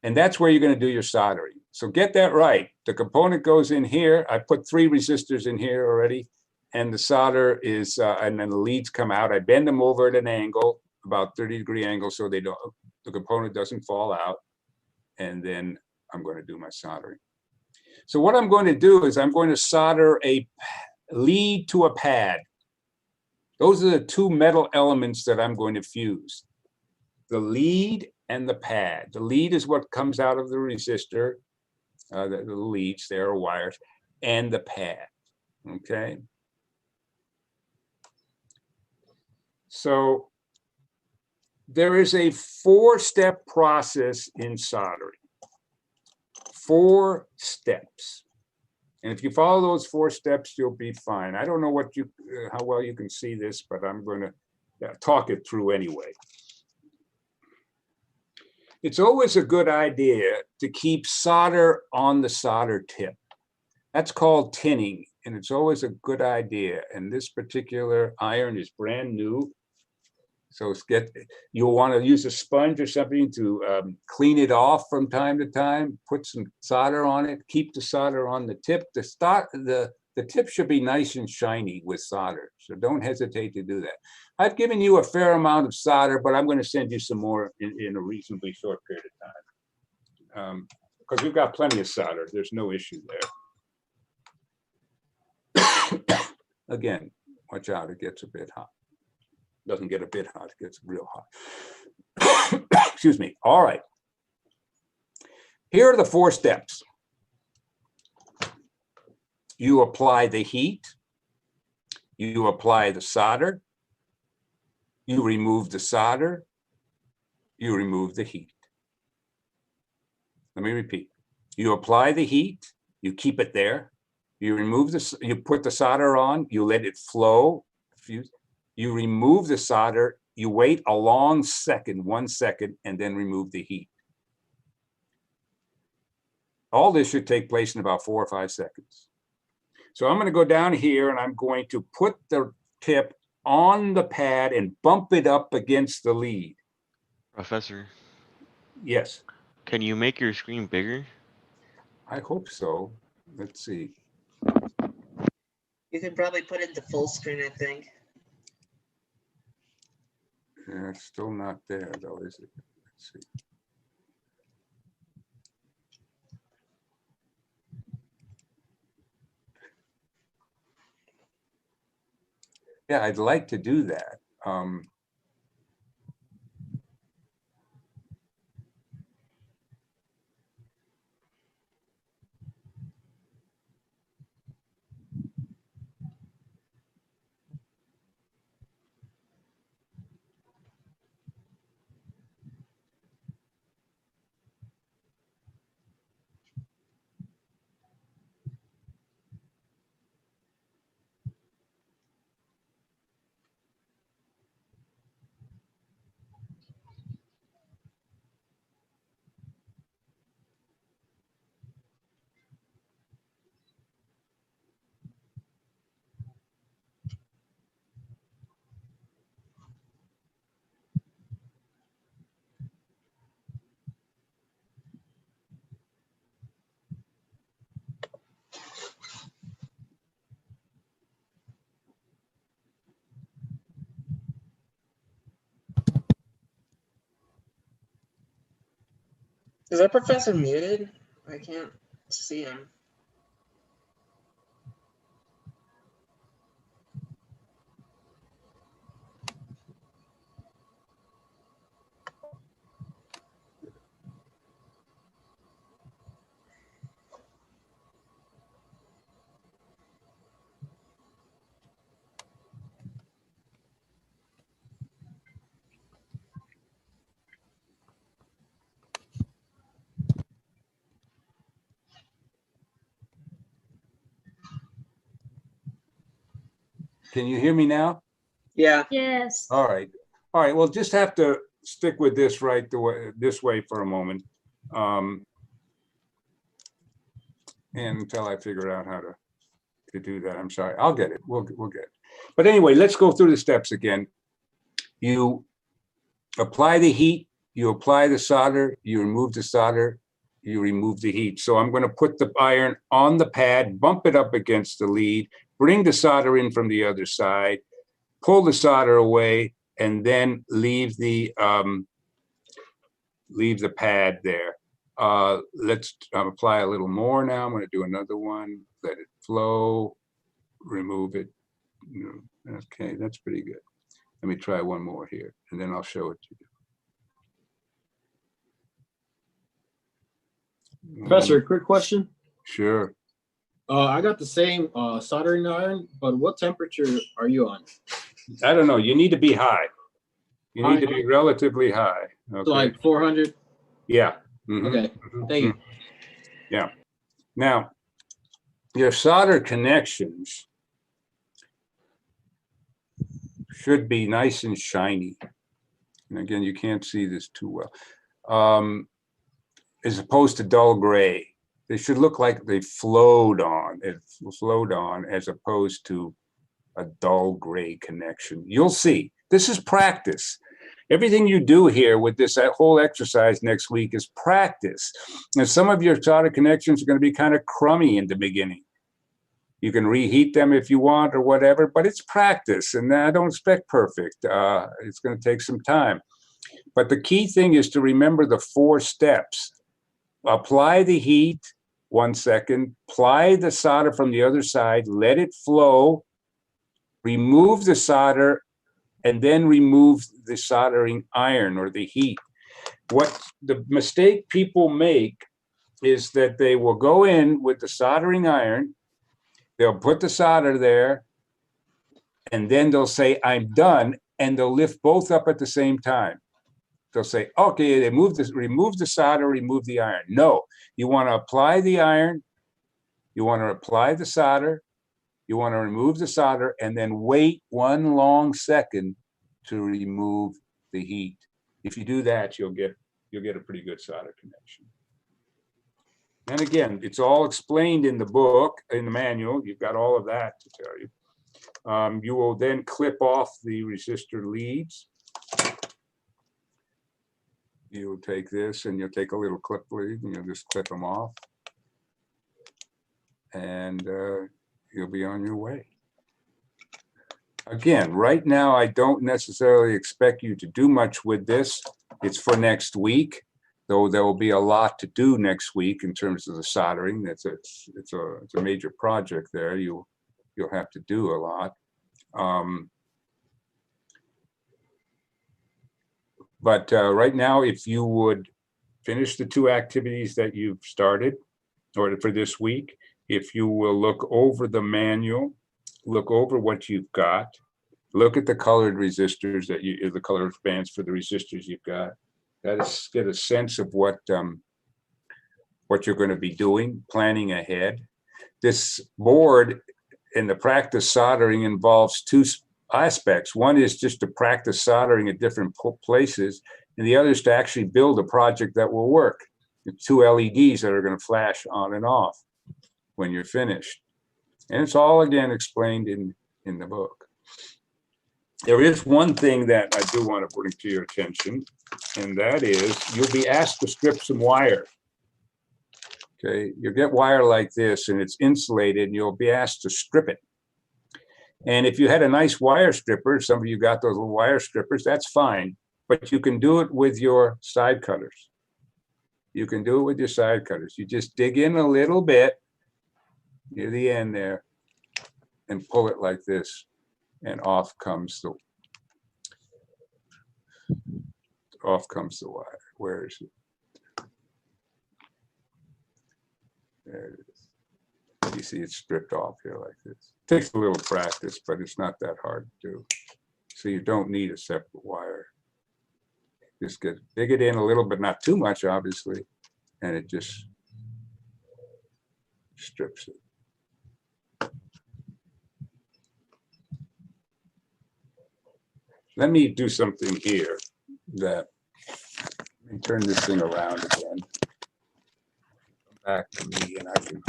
[SPEAKER 1] And that's where you're going to do your soldering. So get that right. The component goes in here. I put 3 resistors in here already. And the solder is, and then the leads come out. I bend them over at an angle, about 30-degree angle, so they don't, the component doesn't fall out. And then I'm going to do my soldering. So what I'm going to do is I'm going to solder a lead to a pad. Those are the 2 metal elements that I'm going to fuse. The lead and the pad. The lead is what comes out of the resistor, the leads, there are wires, and the pad, okay? So there is a 4-step process in soldering. 4 steps. And if you follow those 4 steps, you'll be fine. I don't know what you, how well you can see this, but I'm going to talk it through anyway. It's always a good idea to keep solder on the solder tip. That's called tinning, and it's always a good idea. And this particular iron is brand new. So you'll want to use a sponge or something to clean it off from time to time, put some solder on it, keep the solder on the tip. The tip should be nice and shiny with solder, so don't hesitate to do that. I've given you a fair amount of solder, but I'm going to send you some more in a reasonably short period of time. Because we've got plenty of solder, there's no issue there. Again, watch out, it gets a bit hot. Doesn't get a bit hot, it gets real hot. Excuse me. All right. Here are the 4 steps. You apply the heat. You apply the solder. You remove the solder. You remove the heat. Let me repeat. You apply the heat. You keep it there. You remove the, you put the solder on. You let it flow. You remove the solder, you wait a long second, 1 second, and then remove the heat. All this should take place in about 4 or 5 seconds. So I'm going to go down here and I'm going to put the tip on the pad and bump it up against the lead.
[SPEAKER 4] Professor,
[SPEAKER 1] Yes,
[SPEAKER 4] can you make your screen bigger?
[SPEAKER 1] I hope so. Let's see.
[SPEAKER 6] You can probably put it to full screen, I think.
[SPEAKER 1] Yeah, it's still not there though, is it? Let's see. Yeah, I'd like to do that.
[SPEAKER 9] Is that professor muted? I can't see him.
[SPEAKER 1] Can you hear me now?
[SPEAKER 9] Yeah.
[SPEAKER 3] Yes.
[SPEAKER 1] All right. All right. Well, just have to stick with this this way for a moment. And until I figure out how to do that, I'm sorry. I'll get it. We'll get it. But anyway, let's go through the steps again. You apply the heat, you apply the solder, you remove the solder, you remove the heat. So I'm going to put the iron on the pad, bump it up against the lead, bring the solder in from the other side, pull the solder away, and then leave the pad there. Let's apply a little more now. I'm going to do another one, let it flow, remove it. Okay, that's pretty good. Let me try one more here, and then I'll show it to you.
[SPEAKER 10] Professor, quick question.
[SPEAKER 1] Sure.
[SPEAKER 10] I got the same soldering iron, but what temperature are you on?
[SPEAKER 1] I don't know. You need to be high. You need to be relatively high. Okay.
[SPEAKER 10] So like 400?
[SPEAKER 1] Yeah. Mhm.
[SPEAKER 10] Okay, thank you.
[SPEAKER 1] Yeah. Now, your solder connections should be nice and shiny. And again, you can't see this too well. As opposed to dull gray. They should look like they flowed on. It flowed on as opposed to a dull gray connection. You'll see. This is practice. Everything you do here with this whole exercise next week is practice. And some of your solder connections are going to be kind of crummy in the beginning. You can reheat them if you want or whatever, but it's practice, and I don't expect perfect. It's going to take some time. But the key thing is to remember the 4 steps. Apply the heat, 1 second, apply the solder from the other side, let it flow, remove the solder, and then remove the soldering iron or the heat. What the mistake people make is that they will go in with the soldering iron, they'll put the solder there, and then they'll say, I'm done, and they'll lift both up at the same time. They'll say, okay, they remove the solder, remove the iron. No, you want to apply the iron, you want to apply the solder, you want to remove the solder, and then wait 1 long second to remove the heat. If you do that, you'll get a pretty good solder connection. And again, it's all explained in the book, in the manual. You've got all of that to tell you. You will then clip off the resistor leads. You'll take this and you'll take a little clip lead and you'll just clip them off. And you'll be on your way. Again, right now, I don't necessarily expect you to do much with this. It's for next week, though there will be a lot to do next week in terms of the soldering. It's a major project there. You'll have to do a lot. But right now, if you would finish the 2 activities that you've started, or for this week, if you will look over the manual, look over what you've got, look at the colored resistors the color bands for the resistors you've got. That is, get a sense of what you're going to be doing, planning ahead. This board in the practice soldering involves 2 aspects. One is just to practice soldering at different places, and the other is to actually build a project that will work. The 2 LEDs that are going to flash on and off when you're finished. And it's all, again, explained in the book. There is one thing that I do want to bring to your attention, and that is you'll be asked to strip some wire. Okay, you'll get wire like this, and it's insulated, and you'll be asked to strip it. And if you had a nice wire stripper, some of you got those little wire strippers, that's fine, but you can do it with your side cutters. You can do it with your side cutters. You just dig in a little bit near the end there and pull it like this, and off comes the wire. Where is it? There it is. You see it's stripped off here like this. Takes a little practice, but it's not that hard to do. So you don't need a separate wire. Just dig it in a little, but not too much, obviously, and it just strips it. Let me do something here that, let me turn this thing around again. Come back to me and I can.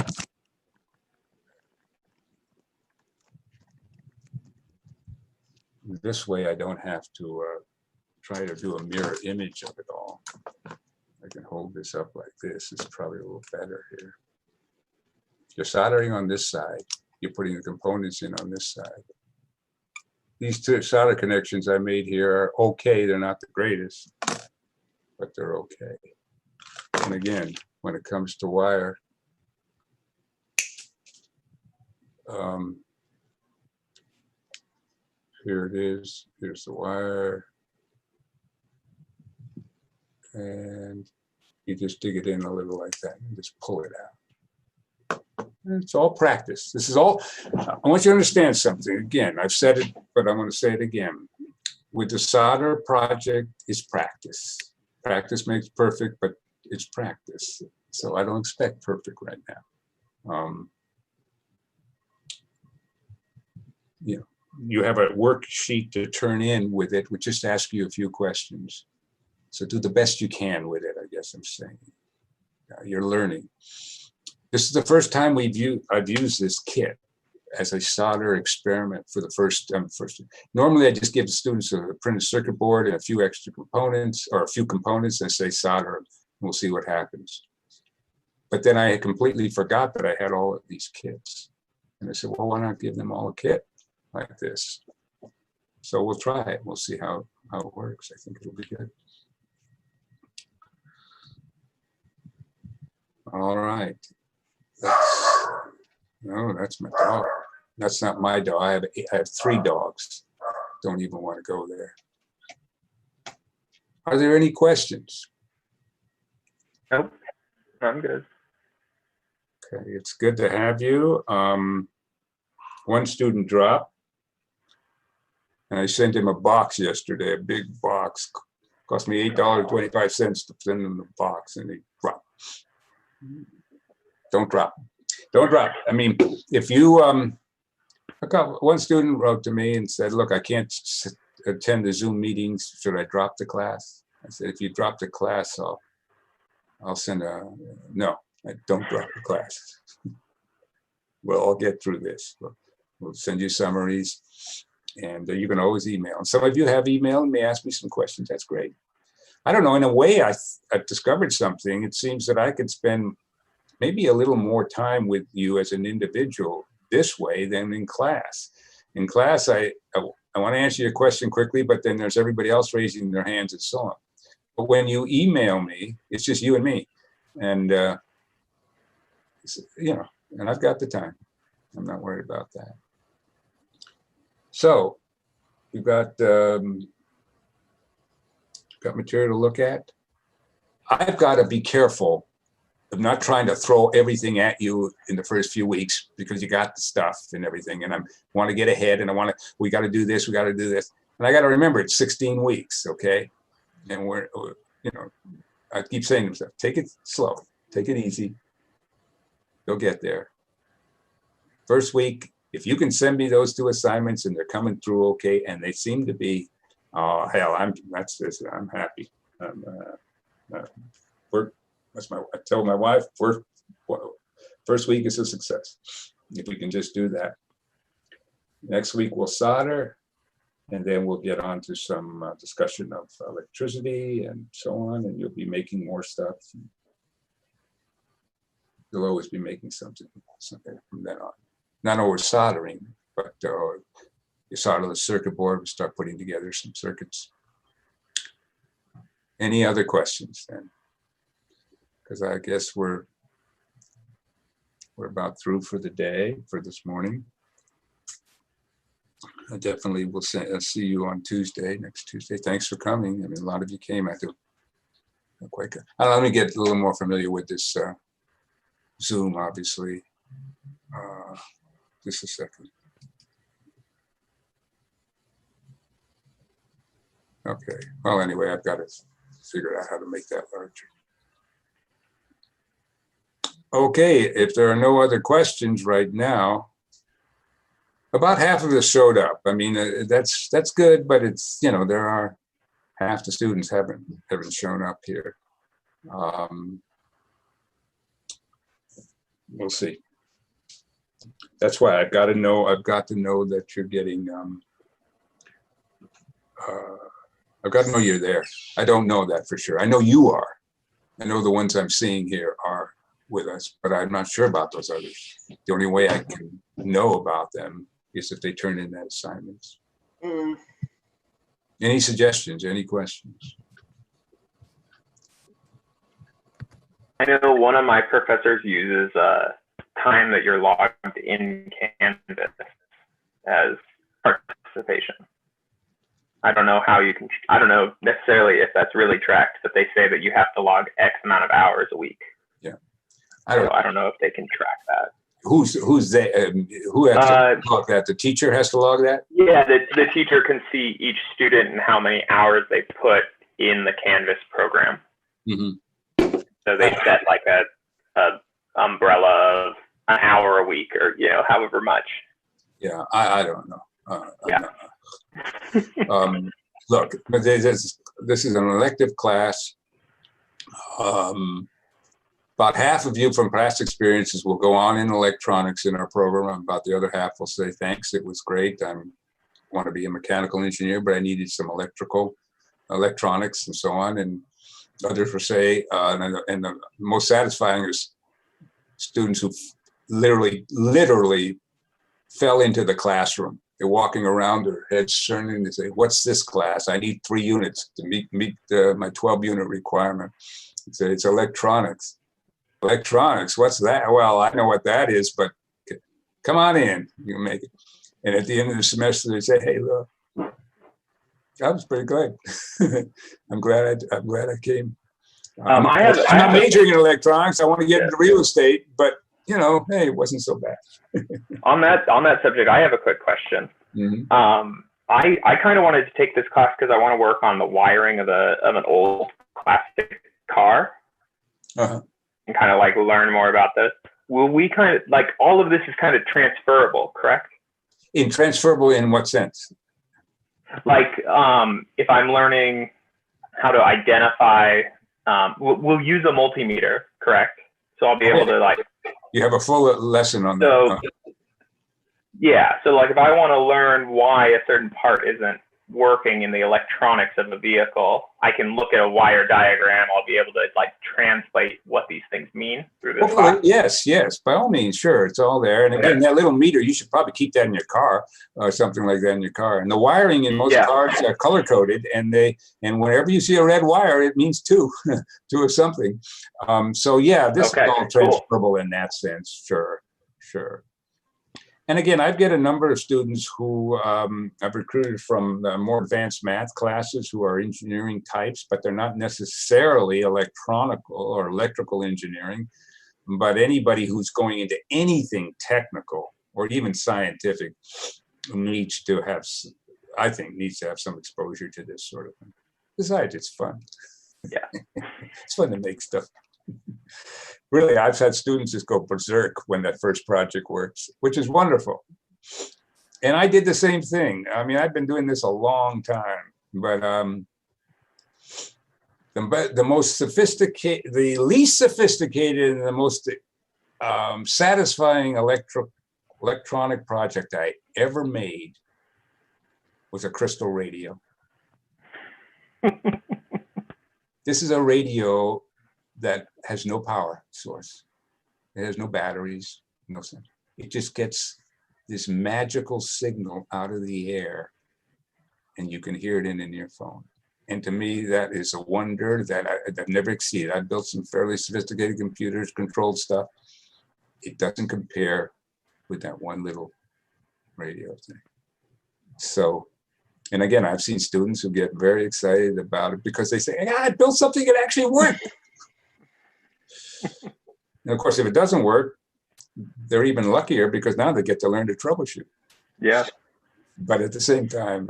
[SPEAKER 1] This way I don't have to try to do a mirror image of it all. I can hold this up like this. It's probably a little better here. If you're soldering on this side, you're putting the components in on this side. These two solder connections I made here are okay. They're not the greatest, but they're okay. And again, when it comes to wire, here it is. Here's the wire. And you just dig it in a little like that and just pull it out. It's all practice. This is all, I want you to understand something. Again, I've said it, but I'm going to say it again. With the solder project, it's practice. Practice makes perfect, but it's practice. So I don't expect perfect right now. You know, you have a worksheet to turn in with it, which just asks you a few questions. So do the best you can with it, I guess I'm saying. You're learning. This is the first time I've used this kit as a solder experiment for the first time. Normally I just give the students a printed circuit board and a few extra components, or a few components, and say solder, and we'll see what happens. But then I completely forgot that I had all of these kits. And I said, well, why not give them all a kit like this? So we'll try it. We'll see how it works. I think it'll be good. All right. That's my dog. That's not my dog. I have 3 dogs. Don't even want to go there. Are there any questions?
[SPEAKER 8] Nope, I'm good.
[SPEAKER 1] Okay, it's good to have you. One student dropped, and I sent him a box yesterday, a big box. Cost me $8.25 to send him the box, and he dropped. Don't drop. Don't drop. I mean, if you, one student wrote to me and said, look, I can't attend the Zoom meetings. Should I drop the class? I said, if you drop the class, I'll send no, don't drop the class. We'll all get through this. We'll send you summaries, and you can always email. And some of you have emailed and may ask me some questions. That's great. I don't know, in a way, I've discovered something. It seems that I could spend maybe a little more time with you as an individual this way than in class. In class, I want to answer your question quickly, but then there's everybody else raising their hands and so on. But when you email me, it's just you and me. And, you know, and I've got the time. I'm not worried about that. So we've got material to look at. I've got to be careful of not trying to throw everything at you in the first few weeks, because you got the stuff and everything, and I want to get ahead, and we got to do this, we got to do this, and I got to remember it's 16 weeks, okay? And we're, you know, I keep saying to myself, take it slow, take it easy, you'll get there. First week, if you can send me those 2 assignments and they're coming through okay, and they seem to be, oh hell, I'm happy. I tell my wife, first week is a success. If we can just do that. Next week we'll solder, and then we'll get on to some discussion of electricity and so on, and you'll be making more stuff. You'll always be making something from then on. Not always soldering, but you solder the circuit board, we start putting together some circuits. Any other questions then? because I guess we're about through for the day, for this morning. I definitely will see you on Tuesday, next Tuesday. Thanks for coming. I mean, a lot of you came. I do. Quite good. Let me get a little more familiar with this Zoom, obviously. Just a second. Okay. Well, anyway, I've got to figure out how to make that larger. Okay, if there are no other questions right now, about half of us showed up. I mean, that's good, but it's, you know, there are half the students haven't shown up here. We'll see. That's why I've got to know that you're getting, I've got to know you're there. I don't know that for sure. I know you are. I know the ones I'm seeing here are with us, but I'm not sure about those others. The only way I can know about them is if they turn in that assignments. Any suggestions, any questions?
[SPEAKER 8] I know one of my professors uses time that you're logged in Canvas as participation. I don't know how you can, I don't know necessarily if that's really tracked, but they say that you have to log X amount of hours a week.
[SPEAKER 1] Yeah.
[SPEAKER 8] I don't know if they can track that.
[SPEAKER 1] Who they, who has to log that? The teacher has to log that?
[SPEAKER 8] Yeah, the teacher can see each student and how many hours they put in the Canvas program.
[SPEAKER 1] Mm-hmm.
[SPEAKER 8] So they set like a umbrella of an hour a week, or, you know, however much.
[SPEAKER 1] Yeah, I don't know.
[SPEAKER 8] Yeah.
[SPEAKER 1] Look, this is an elective class. About half of you from past experiences will go on in electronics in our program. About the other half will say, thanks, it was great. I want to be a mechanical engineer, but I needed some electronics and so on. And others will say, and the most satisfying is students who literally fell into the classroom. They're walking around, their heads turning, they say, what's this class? I need 3 units to meet my 12-unit requirement. It's electronics. Electronics, what's that? Well, I know what that is, but come on in, you can make it. And at the end of the semester, they say, hey, look, that was pretty good. I'm glad I came. I'm not majoring in electronics. I want to get into real estate, but you know, hey, it wasn't so bad.
[SPEAKER 8] On that subject, I have a quick question.
[SPEAKER 1] Mm-hmm.
[SPEAKER 8] I kind of wanted to take this class because I want to work on the wiring of an old classic car.
[SPEAKER 1] Uh-huh.
[SPEAKER 8] And kind of like learn more about this. Will we kind of like all of this is kind of transferable, correct?
[SPEAKER 1] Transferable in what sense?
[SPEAKER 8] Like if I'm learning how to identify, we'll use a multimeter, correct? So I'll be able to like.
[SPEAKER 1] You have a full lesson on that.
[SPEAKER 8] Yeah, so like if I want to learn why a certain part isn't working in the electronics of a vehicle, I can look at a wire diagram. I'll be able to like translate what these things mean through this class.
[SPEAKER 1] Yes, by all means, sure, it's all there. And again, that little meter, you should probably keep that in your car or something like that in your car. And the wiring in most cars are color coded, and whenever you see a red wire, it means two of something. So yeah, this is all transferable in that sense. Sure. And again, I've got a number of students who I've recruited from more advanced math classes who are engineering types, but they're not necessarily electrical engineering. But anybody who's going into anything technical or even scientific needs to have some exposure to this sort of thing. Besides, it's fun.
[SPEAKER 8] Yeah.
[SPEAKER 1] It's fun to make stuff. Really, I've had students just go berserk when that first project works, which is wonderful. And I did the same thing. I mean, I've been doing this a long time, but the least sophisticated and the most satisfying electronic project I ever made was a crystal radio. This is a radio that has no power source. It has no batteries, no sense. It just gets this magical signal out of the air and you can hear it in your phone. And to me, that is a wonder that I've never exceeded. I've built some fairly sophisticated computers, controlled stuff. It doesn't compare with that one little radio thing. So, and again, I've seen students who get very excited about it because they say, I built something that actually worked. And of course, if it doesn't work, they're even luckier because now they get to learn to troubleshoot.
[SPEAKER 8] Yeah.
[SPEAKER 1] But at the same time,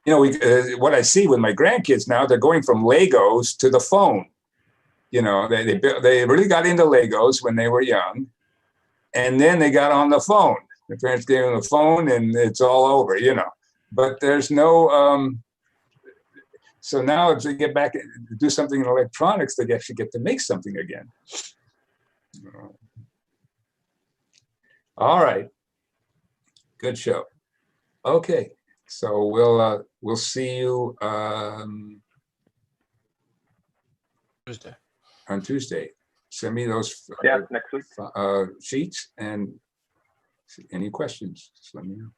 [SPEAKER 1] you know, what I see with my grandkids now, they're going from Legos to the phone. You know, they really got into Legos when they were young, and then they got on the phone. Their parents gave them the phone, and it's all over. You know, but there's no. So now, if they get back to do something in electronics, they actually get to make something again. All right, good show. Okay, so we'll see you
[SPEAKER 5] Tuesday.
[SPEAKER 1] on Tuesday. Send me those
[SPEAKER 8] Yeah, next week.
[SPEAKER 1] sheets, and any questions, just let me know.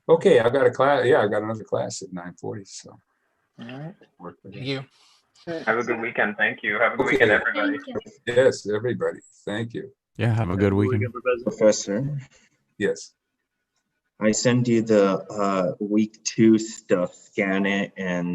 [SPEAKER 1] Okay, I've got a class. Yeah, I've got another class at 9:40. So
[SPEAKER 8] All right.
[SPEAKER 1] work with
[SPEAKER 5] Thank
[SPEAKER 1] it.
[SPEAKER 5] you.
[SPEAKER 8] Have a good weekend. Thank you. Have a good
[SPEAKER 1] Okay.
[SPEAKER 8] weekend, everybody.
[SPEAKER 3] Thank you.
[SPEAKER 1] Yes, everybody. Thank you.
[SPEAKER 11] Yeah, have a good weekend.
[SPEAKER 7] Professor,
[SPEAKER 1] Yes.
[SPEAKER 7] I send you the week 2 stuff, scan it and